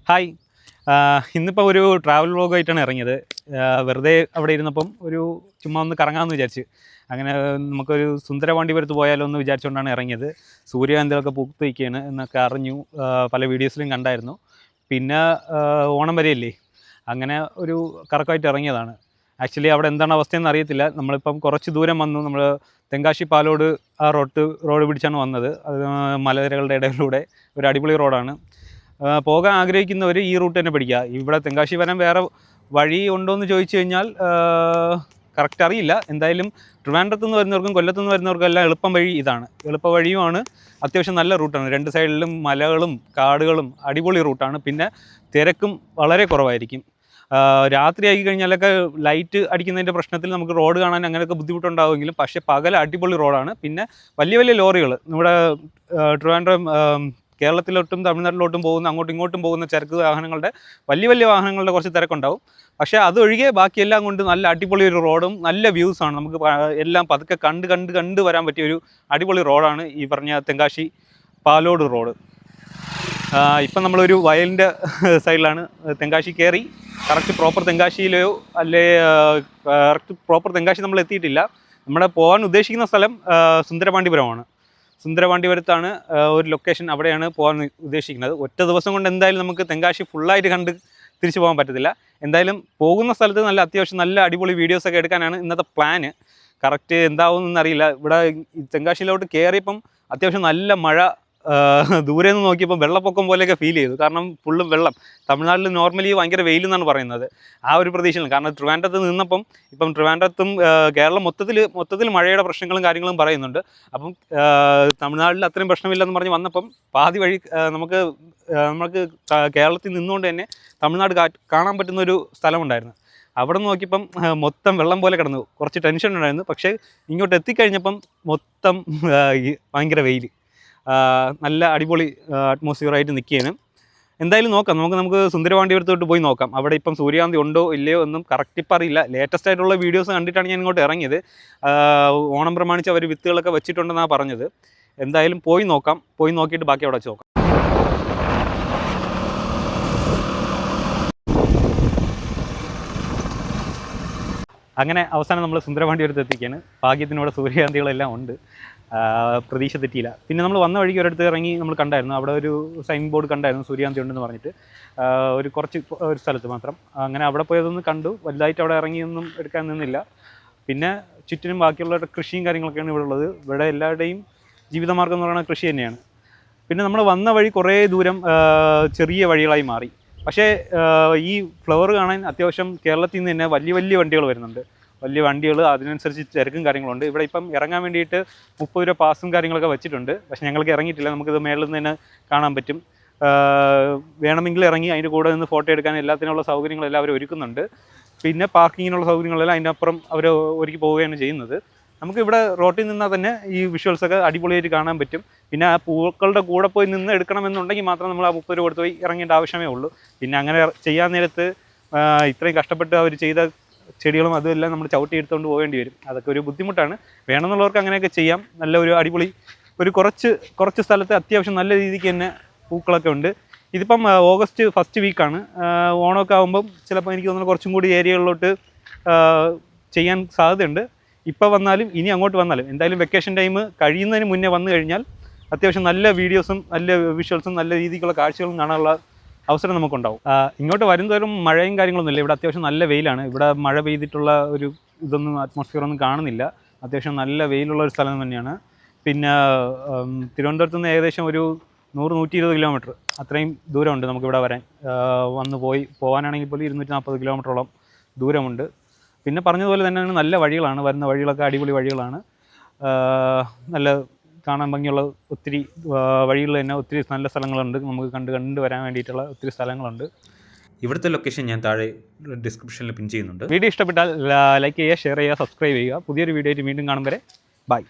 Hi. ഇന്നിപ്പോൾ ഒരു travel വ്ളോഗായിട്ടാണ് ഇറങ്ങിയത്. വെറുതെ അവിടെ ഇരുന്നപ്പം ചുമ്മാ ഒന്ന് കറങ്ങാമെന്ന് വിചാരിച്ച്. അങ്ങനെ നമുക്കൊരു സുന്ദരപാണ്ഡിപുരത്ത് പോയാലോ എന്ന് വിചാരിച്ചുകൊണ്ടാണ് ഇറങ്ങിയത്. സൂര്യകാന്തികളൊക്കെ പൂത്ത് നിൽക്കുകയാണ് എന്നൊക്കെ അറിഞ്ഞു, പല വീഡിയോസിലും കണ്ടായിരുന്നു. പിന്നെ ഓണം വരെയല്ലേ, അങ്ങനെ ഒരു കറക്കമായിട്ട് ഇറങ്ങിയതാണ്. ആക്ച്വലി അവിടെ എന്താണ് അവസ്ഥയെന്ന് അറിയത്തില്ല. നമ്മളിപ്പം കുറച്ച് ദൂരം വന്നു. നമ്മൾ തെങ്കാശി പാലോട് ആ റോഡ് പിടിച്ചാണ് വന്നത്. അത് മലനിരകളുടെ ഇടയിലൂടെ ഒരു അടിപൊളി റോഡാണ്. പോകാൻ ആഗ്രഹിക്കുന്നവർ ഈ റൂട്ട് തന്നെ പിടിക്കുക. ഇവിടെ തെങ്കാശി വരാൻ വേറെ വഴി ഉണ്ടോ എന്ന് ചോദിച്ചു കഴിഞ്ഞാൽ കറക്റ്റ് അറിയില്ല. എന്തായാലും ട്രിവാൻഡ്രത്തു നിന്ന് വരുന്നവർക്കും കൊല്ലത്തു നിന്ന് വരുന്നവർക്കും എല്ലാം എളുപ്പം വഴി ഇതാണ്. എളുപ്പ വഴിയുമാണ്, അത്യാവശ്യം നല്ല റൂട്ടാണ്. രണ്ട് സൈഡിലും മലകളും കാടുകളും, അടിപൊളി റൂട്ടാണ്. പിന്നെ തിരക്കും വളരെ കുറവായിരിക്കും. രാത്രി ആയി കഴിഞ്ഞാലൊക്കെ ലൈറ്റ് അടിക്കുന്നതിൻ്റെ പ്രശ്നത്തിൽ നമുക്ക് റോഡ് കാണാൻ അങ്ങനെയൊക്കെ ബുദ്ധിമുട്ടുണ്ടാവുമെങ്കിലും, പക്ഷേ പകൽ അടിപൊളി റോഡാണ്. പിന്നെ വലിയ വലിയ ലോറികൾ നമ്മുടെ ട്രിവാൻഡ്രം കേരളത്തിലോട്ടും തമിഴ്നാട്ടിലോട്ടും പോകുന്ന, അങ്ങോട്ടും ഇങ്ങോട്ടും പോകുന്ന ചരക്ക് വാഹനങ്ങളുടെ വലിയ വലിയ വാഹനങ്ങളുടെ കുറച്ച് തിരക്കുണ്ടാവും. പക്ഷേ അതൊഴികെ ബാക്കിയെല്ലാം കൊണ്ട് നല്ല അടിപൊളി ഒരു റോഡും നല്ല വ്യൂസാണ്. നമുക്ക് എല്ലാം പതുക്കെ കണ്ട് വരാൻ പറ്റിയ ഒരു അടിപൊളി റോഡാണ് ഈ പറഞ്ഞ തെങ്കാശി പാലോട് റോഡ്. ഇപ്പം നമ്മളൊരു വയലിൻ്റെ സൈഡിലാണ്. തെങ്കാശി കയറി കറക്റ്റ് പ്രോപ്പർ തെങ്കാശിയിലെയോ അല്ലേ, കറക്റ്റ് പ്രോപ്പർ തെങ്കാശി നമ്മൾ എത്തിയിട്ടില്ല. നമ്മുടെ പോകാൻ ഉദ്ദേശിക്കുന്ന സ്ഥലം സുന്ദരപാണ്ഡിപുരമാണ്. സുന്ദരപാണ്ഡിപുരത്താണ് ഒരു ലൊക്കേഷൻ, അവിടെയാണ് പോകാൻ ഉദ്ദേശിക്കുന്നത്. ഒറ്റ ദിവസം കൊണ്ട് എന്തായാലും നമുക്ക് തെങ്കാശി ഫുള്ളായിട്ട് കണ്ട് തിരിച്ചു പോകാൻ പറ്റത്തില്ല. എന്തായാലും പോകുന്ന സ്ഥലത്ത് അത്യാവശ്യം നല്ല അടിപൊളി വീഡിയോസൊക്കെ എടുക്കാനാണ് ഇന്നത്തെ പ്ലാന്. കറക്റ്റ് എന്താവുമെന്നറിയില്ല. ഇവിടെ തെങ്കാശിയിലോട്ട് കയറിയപ്പം അത്യാവശ്യം നല്ല മഴ, ദൂരെ നിന്ന് നോക്കിയപ്പോൾ വെള്ളപ്പൊക്കം പോലെയൊക്കെ ഫീൽ ചെയ്തു. കാരണം ഫുള്ളും വെള്ളം. തമിഴ്നാട്ടിൽ നോർമലി ഭയങ്കര വെയിലെന്നാണ് പറയുന്നത്. ആ ഒരു പ്രതീക്ഷയിലാണ്. കാരണം ട്രിവാൻഡ്രത്ത് നിന്നപ്പം ഇപ്പം ട്രിവാൻഡ്രത്തും കേരളം മൊത്തത്തിൽ മഴയുടെ പ്രശ്നങ്ങളും കാര്യങ്ങളും പറയുന്നുണ്ട്. അപ്പം തമിഴ്നാട്ടിൽ അത്രയും പ്രശ്നമില്ലെന്ന് പറഞ്ഞ് വന്നപ്പം പാതി വഴി നമുക്ക് കേരളത്തിൽ നിന്നുകൊണ്ട് തന്നെ തമിഴ്നാട് കാണാൻ പറ്റുന്നൊരു സ്ഥലമുണ്ടായിരുന്നു. അവിടെ നോക്കിയപ്പം മൊത്തം വെള്ളം പോലെ കിടന്നു. കുറച്ച് ടെൻഷൻ ഉണ്ടായിരുന്നു. പക്ഷേ ഇങ്ങോട്ട് എത്തിക്കഴിഞ്ഞപ്പം മൊത്തം ഭയങ്കര വെയിൽ, നല്ല അടിപൊളി അറ്റ്മോസ്ഫിയറായിട്ട് നിൽക്കുകയാണ്. എന്തായാലും നോക്കാം, നമുക്ക് സുന്ദരപാണ്ഡിപുരത്തോട്ട് പോയി നോക്കാം. അവിടെ ഇപ്പം സൂര്യകാന്തി ഉണ്ടോ ഇല്ലയോ എന്നും കറക്റ്റ് ഇപ്പം അറിയില്ല. ലേറ്റസ്റ്റ് ആയിട്ടുള്ള വീഡിയോസ് കണ്ടിട്ടാണ് ഞാൻ ഇങ്ങോട്ട് ഇറങ്ങിയത്. ഓണം പ്രമാണിച്ച് അവർ വിത്തുകളൊക്കെ വെച്ചിട്ടുണ്ടെന്നാണ് പറഞ്ഞത്. എന്തായാലും പോയി നോക്കാം. പോയി നോക്കിയിട്ട് ബാക്കി അവിടെ വെച്ച് നോക്കാം. അങ്ങനെ അവസാനം നമ്മൾ സുന്ദരപാണ്ഡിപുരത്ത് എത്തിക്കുകയാണ്. ഭാഗ്യത്തിനോടെ സൂര്യകാന്തികളെല്ലാം ഉണ്ട്. പ്രതീക്ഷ തെറ്റിയില്ല. പിന്നെ നമ്മൾ വന്ന വഴിക്ക് ഒരിടത്ത് ഇറങ്ങി നമ്മൾ കണ്ടായിരുന്നു. അവിടെ ഒരു സൈൻ ബോർഡ് കണ്ടായിരുന്നു, സൂര്യകാന്തി ഉണ്ടെന്ന് പറഞ്ഞിട്ട്. ഒരു സ്ഥലത്ത് മാത്രം. അങ്ങനെ അവിടെ പോയതൊന്ന് കണ്ടു. വലുതായിട്ട് അവിടെ ഇറങ്ങിയൊന്നും എടുക്കാൻ നിന്നില്ല. പിന്നെ ചുറ്റിനും ബാക്കിയുള്ള കൃഷിയും കാര്യങ്ങളൊക്കെയാണ് ഇവിടെ ഉള്ളത്. ഇവിടെ എല്ലാവരുടെയും ജീവിതമാർഗ്ഗം എന്ന് പറയുന്നത് കൃഷി തന്നെയാണ്. പിന്നെ നമ്മൾ വന്ന വഴി കുറേ ദൂരം ചെറിയ വഴികളായി മാറി. പക്ഷേ ഈ ഫ്ലവർ കാണാൻ അത്യാവശ്യം കേരളത്തിൽ നിന്ന് തന്നെ വലിയ വലിയ വണ്ടികൾ വരുന്നുണ്ട്. വലിയ വണ്ടികൾ, അതിനനുസരിച്ച് തിരക്കും കാര്യങ്ങളുണ്ട്. ഇവിടെ ഇപ്പം ഇറങ്ങാൻ വേണ്ടിയിട്ട് 30 രൂപ പാസും കാര്യങ്ങളൊക്കെ വെച്ചിട്ടുണ്ട്. പക്ഷേ ഞങ്ങൾക്ക് ഇറങ്ങിയിട്ടില്ല. നമുക്കിത് മേളിൽ നിന്ന് തന്നെ കാണാൻ പറ്റും. വേണമെങ്കിൽ ഇറങ്ങി അതിൻ്റെ കൂടെ നിന്ന് ഫോട്ടോ എടുക്കാൻ എല്ലാത്തിനുള്ള സൗകര്യങ്ങളെല്ലാം അവർ ഒരുക്കുന്നുണ്ട്. പിന്നെ പാർക്കിങ്ങിനുള്ള സൗകര്യങ്ങളെല്ലാം അതിനപ്പുറം അവർ ഒരുക്കി പോവുകയാണ് ചെയ്യുന്നത്. നമുക്കിവിടെ റോട്ടിൽ നിന്നാൽ തന്നെ ഈ വിഷ്വൽസൊക്കെ അടിപൊളിയായിട്ട് കാണാൻ പറ്റും. പിന്നെ ആ പൂക്കളുടെ കൂടെ പോയി നിന്ന് എടുക്കണമെന്നുണ്ടെങ്കിൽ മാത്രം നമ്മൾ ആ 30 രൂപ കൊടുത്ത് പോയി ഇറങ്ങേണ്ട ആവശ്യമേ ഉള്ളൂ. പിന്നെ അങ്ങനെ ചെയ്യാൻ നേരത്ത് ഇത്രയും കഷ്ടപ്പെട്ട് അവർ ചെയ്ത ചെടികളും അതുമെല്ലാം നമ്മൾ ചവിട്ടി എടുത്തുകൊണ്ട് പോകേണ്ടി വരും. അതൊക്കെ ഒരു ബുദ്ധിമുട്ടാണ്. വേണമെന്നുള്ളവർക്ക് അങ്ങനെയൊക്കെ ചെയ്യാം. നല്ല ഒരു അടിപൊളി കുറച്ച് സ്ഥലത്ത് അത്യാവശ്യം നല്ല രീതിക്ക് തന്നെ പൂക്കളൊക്കെ ഉണ്ട്. ഇതിപ്പം ഓഗസ്റ്റ് ഫസ്റ്റ് വീക്കാണ്. ഓണമൊക്കെ ആകുമ്പം ചിലപ്പോൾ എനിക്ക് തോന്നുന്നു കുറച്ചും കൂടി ഏരിയകളിലോട്ട് ചെയ്യാൻ സാധ്യതയുണ്ട്. ഇപ്പോൾ വന്നാലും ഇനി അങ്ങോട്ട് വന്നാലും എന്തായാലും വെക്കേഷൻ ടൈം കഴിയുന്നതിന് മുന്നേ വന്നു കഴിഞ്ഞാൽ അത്യാവശ്യം നല്ല വീഡിയോസും നല്ല വിഷ്വൽസും നല്ല രീതിക്കുള്ള കാഴ്ചകളും കാണാനുള്ള അവസരം നമുക്കുണ്ടാവും. ഇങ്ങോട്ട് വരുന്നതോറും മഴയും കാര്യങ്ങളൊന്നുമില്ല. ഇവിടെ അത്യാവശ്യം നല്ല വെയിലാണ്. ഇവിടെ മഴ പെയ്തിട്ടുള്ള ഒരു അറ്റ്മോസ്ഫിയറൊന്നും കാണുന്നില്ല. അത്യാവശ്യം നല്ല വെയിലുള്ള ഒരു സ്ഥലം തന്നെയാണ്. പിന്നെ തിരുവനന്തപുരത്ത് നിന്ന് ഏകദേശം ഒരു 100-120 കിലോമീറ്റർ അത്രയും ദൂരമുണ്ട് നമുക്കിവിടെ വരാൻ. പോകാനാണെങ്കിൽ പോലും 240 കിലോമീറ്ററോളം ദൂരമുണ്ട്. പിന്നെ പറഞ്ഞതുപോലെ തന്നെയാണ് നല്ല വഴികളാണ്. വരുന്ന വഴികളൊക്കെ അടിപൊളി വഴികളാണ്. നല്ല കാണാൻ ഭംഗിയുള്ള ഒത്തിരി വഴികൾ തന്നെ ഒത്തിരി നല്ല സ്ഥലങ്ങളുണ്ട്. നമുക്ക് കണ്ട് വരാൻ വേണ്ടിയിട്ടുള്ള ഒത്തിരി സ്ഥലങ്ങളുണ്ട്. ഇവിടുത്തെ ലൊക്കേഷൻ ഞാൻ താഴെ ഡിസ്ക്രിപ്ഷനിൽ പിൻ ചെയ്യുന്നുണ്ട്. വീഡിയോ ഇഷ്ടപ്പെട്ടാൽ ലൈക്ക് ചെയ്യുക, ഷെയർ ചെയ്യുക, സബ്സ്ക്രൈബ് ചെയ്യുക. പുതിയൊരു വീഡിയോ ആയിട്ട് വീണ്ടും കാണും വരെ ബൈ.